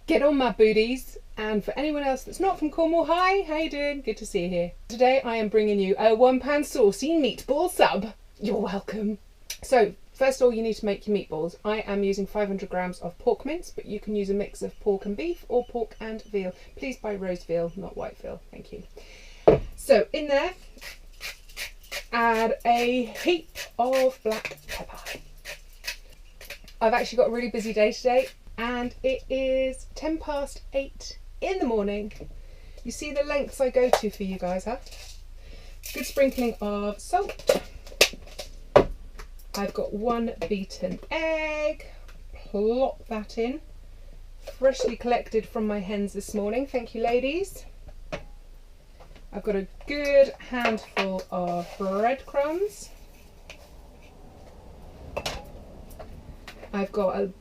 Get on my booties. And for anyone else that's not from Cornwall, hi, how you doing? Good to see you here. Today I am bringing you a £1 saucy meatball sub. You're welcome. So first of all, you need to make your meatballs. I am using 500 grams of pork mince, but you can use a mix of pork and beef or pork and veal. Please buy roast veal, not white veal. Thank you. So in there, add a heap of black pepper. I've actually got a really busy day today and it is 8:10 in the morning. You see the lengths I go to for you guys, huh? Good sprinkling of salt. I've got 1 beaten egg. Plop that in. Freshly collected from my hens this morning. Thank you, ladies. I've got a good handful of breadcrumbs. I've got a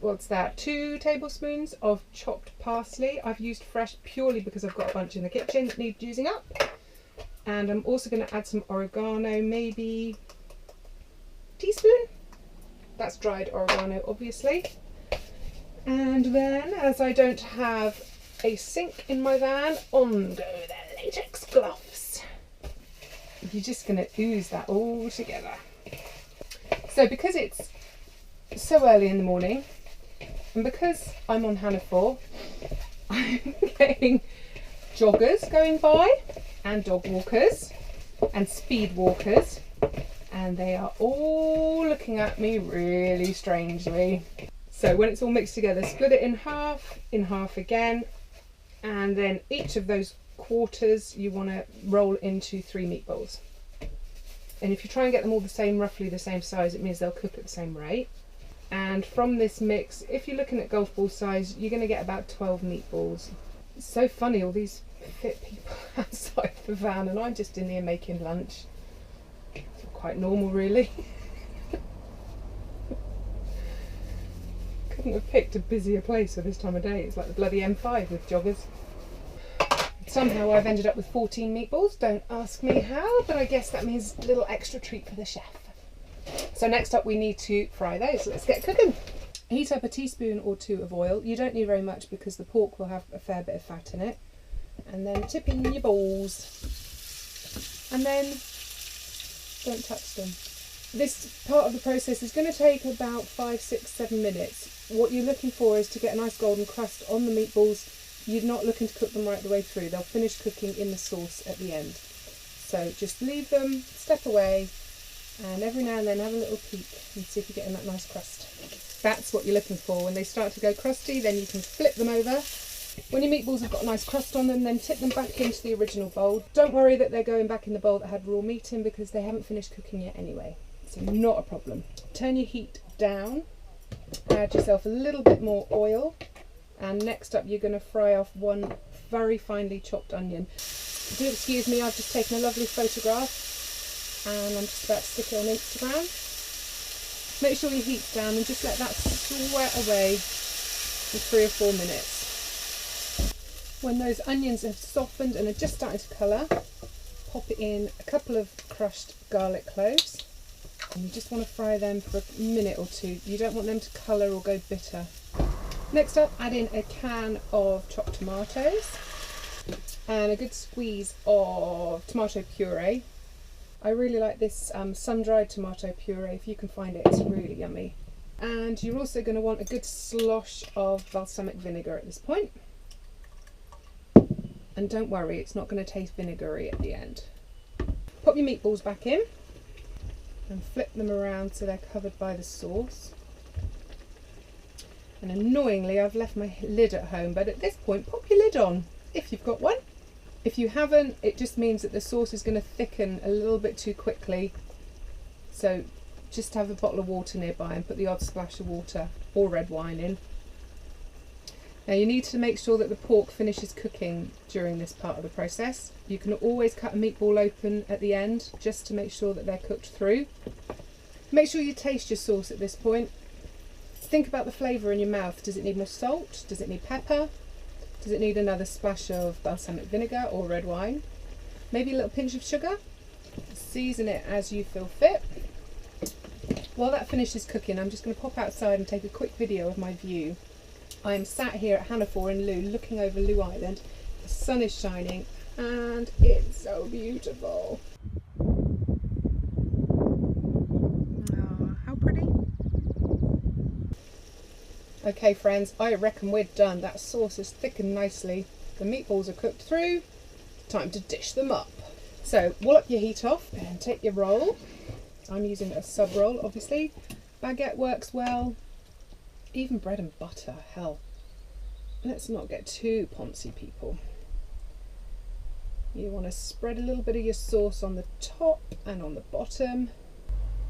what's that, 2 tablespoons of chopped parsley. I've used fresh purely because I've got a bunch in the kitchen that need using up. And I'm also going to add some oregano, maybe a teaspoon. That's dried oregano, obviously. And then, as I don't have a sink in my van, on go the latex gloves. You're just going to ooze that all together. So because it's so early in the morning, and because I'm on Hannah 4, I'm getting joggers going by and dog walkers and speed walkers, and they are all looking at me really strangely. So when it's all mixed together, split it in half again, and then each of those quarters you want to roll into 3 meatballs. And if you try and get them all the same, roughly the same size, it means they'll cook at the same rate. And from this mix, if you're looking at golf ball size, you're going to get about 12 meatballs. It's so funny, all these fit people outside the van, and I'm just in here making lunch. It's quite normal, really. Couldn't have picked a busier place for this time of day. It's like the bloody M5 with joggers. Somehow I've ended up with 14 meatballs. Don't ask me how, but I guess that means a little extra treat for the chef. So next up we need to fry those. Let's get cooking. Heat up a teaspoon or 2 of oil. You don't need very much because the pork will have a fair bit of fat in it. And then tip in your balls. And then don't touch them. This part of the process is going to take about 5, 6, 7 minutes. What you're looking for is to get a nice golden crust on the meatballs. You're not looking to cook them right the way through. They'll finish cooking in the sauce at the end. So just leave them, step away, and every now and then have a little peek and see if you're getting that nice crust. That's what you're looking for. When they start to go crusty, then you can flip them over. When your meatballs have got a nice crust on them, then tip them back into the original bowl. Don't worry that they're going back in the bowl that had raw meat in, because they haven't finished cooking yet anyway. So not a problem. Turn your heat down, add yourself a little bit more oil, and next up you're going to fry off 1 very finely chopped onion. Do excuse me, I've just taken a lovely photograph and I'm just about to stick it on Instagram. Make sure your heat's down and just let that sweat away for 3 or 4 minutes. When those onions have softened and are just starting to colour, pop it in a couple of crushed garlic cloves, and you just want to fry them for a minute or 2. You don't want them to colour or go bitter. Next up, add in a can of chopped tomatoes and a good squeeze of tomato puree. I really like this sun-dried tomato puree. If you can find it, it's really yummy. And you're also going to want a good slosh of balsamic vinegar at this point. And don't worry, it's not going to taste vinegary at the end. Pop your meatballs back in and flip them around so they're covered by the sauce. And annoyingly, I've left my lid at home, but at this point, pop your lid on if you've got one. If you haven't, it just means that the sauce is going to thicken a little bit too quickly. So just have a bottle of water nearby and put the odd splash of water or red wine in. Now you need to make sure that the pork finishes cooking during this part of the process. You can always cut a meatball open at the end just to make sure that they're cooked through. Make sure you taste your sauce at this point. Think about the flavour in your mouth. Does it need more salt? Does it need pepper? Does it need another splash of balsamic vinegar or red wine? Maybe a little pinch of sugar? Season it as you feel fit. While that finishes cooking, I'm just going to pop outside and take a quick video of my view. I'm sat here at Hannaford in Loo, looking over Loo Island. The sun is shining and it's so beautiful. Oh, how pretty. Okay friends, I reckon we're done. That sauce is thickened nicely. The meatballs are cooked through. Time to dish them up. So wallop your heat off and take your roll. I'm using a sub roll, obviously. Baguette works well. Even bread and butter, hell. Let's not get too poncy, people. You want to spread a little bit of your sauce on the top and on the bottom.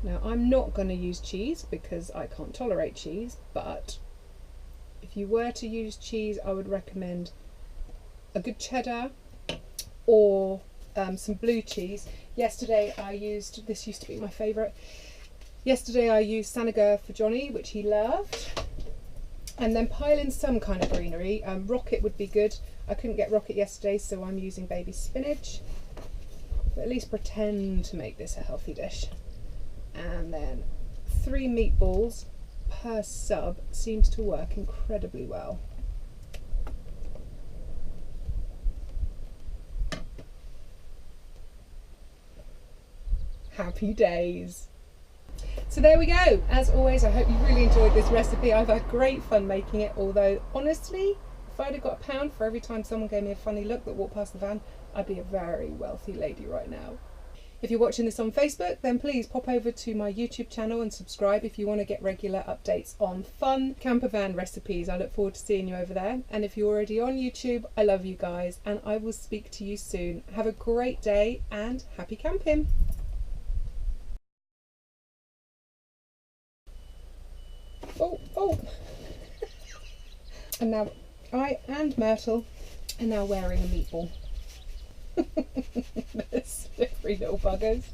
Now I'm not going to use cheese because I can't tolerate cheese, but if you were to use cheese, I would recommend a good cheddar or some blue cheese. Yesterday I used, this used to be my favourite, yesterday I used Vinegar for Johnny, which he loved. And then pile in some kind of greenery. Rocket would be good. I couldn't get rocket yesterday, so I'm using baby spinach. But at least pretend to make this a healthy dish. And then 3 meatballs per sub seems to work incredibly well. Happy days. So there we go. As always, I hope you really enjoyed this recipe. I've had great fun making it, although honestly, if I'd have got £1 for every time someone gave me a funny look that walked past the van, I'd be a very wealthy lady right now. If you're watching this on Facebook, then please pop over to my YouTube channel and subscribe if you want to get regular updates on fun campervan recipes. I look forward to seeing you over there. And if you're already on YouTube, I love you guys and I will speak to you soon. Have a great day and happy camping. Oh. And now I and Myrtle are now wearing a meatball. They're slippery little buggers.